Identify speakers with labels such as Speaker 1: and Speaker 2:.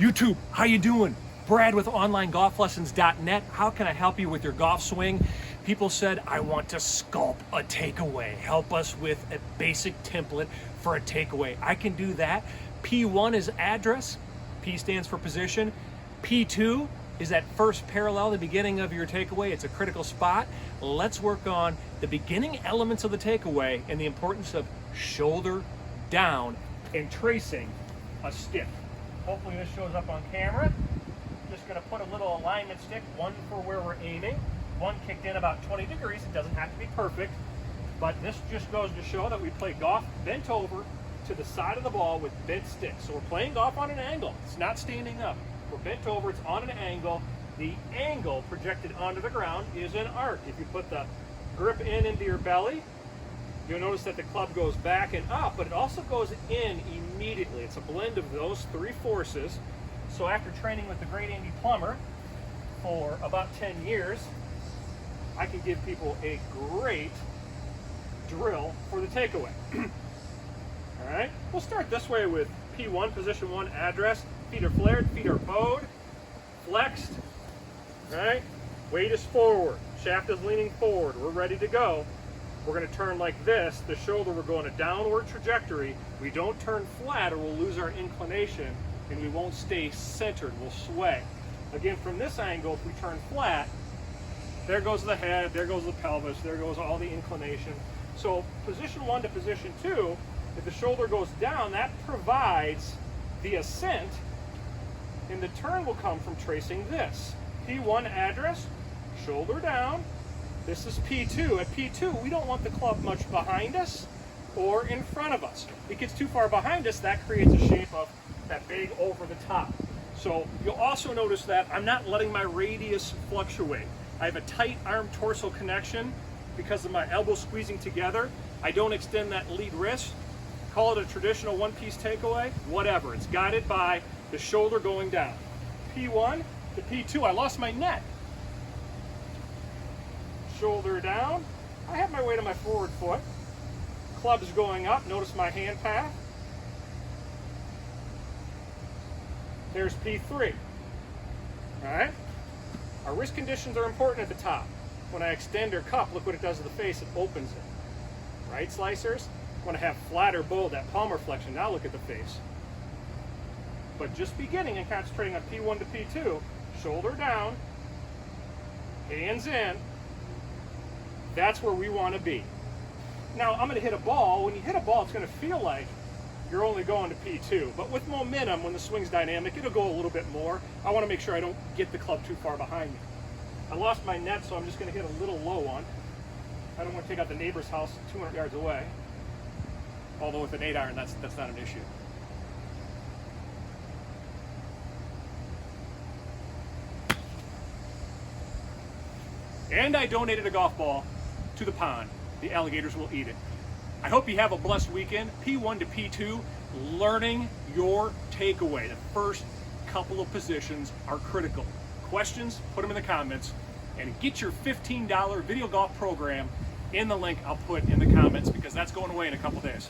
Speaker 1: YouTube, how you doing? Brad with OnlineGolfLessons.net. How can I help you with your golf swing? People said, I want to sculpt a takeaway. Help us with a basic template for a takeaway. I can do that. P1 is address. P stands for position. P2 is that first parallel, the beginning of your takeaway. It's a critical spot. Let's work on the beginning elements of the takeaway and the importance of shoulder down and tracing a stick. Hopefully this shows up on camera. Just gonna put a little alignment stick, one for where we're aiming, one kicked in about 20 degrees. It doesn't have to be perfect, but this just goes to show that we play golf bent over to the side of the ball with bent sticks. So we're playing golf on an angle. It's not standing up. We're bent over, it's on an angle. The angle projected onto the ground is an arc. If you put the grip in into your belly, you'll notice that the club goes back and up, but it also goes in immediately. It's a blend of those three forces. So after training with the great Andy Plummer for about 10 years, I can give people a great drill for the takeaway. All right, we'll start this way with P1, position 1, address. Feet are flared, feet are bowed, flexed. All right, weight is forward, shaft is leaning forward. We're ready to go. We're going to turn like this. The shoulder, we're going a downward trajectory. We don't turn flat or we'll lose our inclination and we won't stay centered. We'll sway. Again, from this angle, if we turn flat, there goes the head, there goes the pelvis, there goes all the inclination. So position 1 to position 2, if the shoulder goes down, that provides the ascent, and the turn will come from tracing this. P1 address, shoulder down. This is P2. At P2, we don't want the club much behind us or in front of us. If it gets too far behind us, that creates a shape of that big over the top. So you'll also notice that I'm not letting my radius fluctuate. I have a tight arm-torso connection because of my elbows squeezing together. I don't extend that lead wrist. Call it a traditional one-piece takeaway, whatever. It's guided by the shoulder going down. P1 to P2, I lost my net. Shoulder down. I have my weight on my forward foot. Club's going up. Notice my hand path. There's P3. All right? Our wrist conditions are important at the top. When I extend or cup, look what it does to the face. It opens it. Right, slicers? Want to have flatter bowl, that palmar flexion. Now look at the face. But just beginning and concentrating on P1 to P2, shoulder down, hands in. That's where we want to be. Now I'm going to hit a ball. When you hit a ball, it's going to feel like you're only going to P2. But with momentum, when the swing's dynamic, it'll go a little bit more. I want to make sure I don't get the club too far behind me. I lost my net, so I'm just going to hit a little low one. I don't want to take out the neighbor's house 200 yards away. Although with an 8-iron, that's not an issue. And I donated a golf ball to the pond. The alligators will eat it. I hope you have a blessed weekend. P1 to P2, learning your takeaway. The first couple of positions are critical. Questions, put them in the comments, and get your $15 video golf program in the link I'll put in the comments because that's going away in a couple days.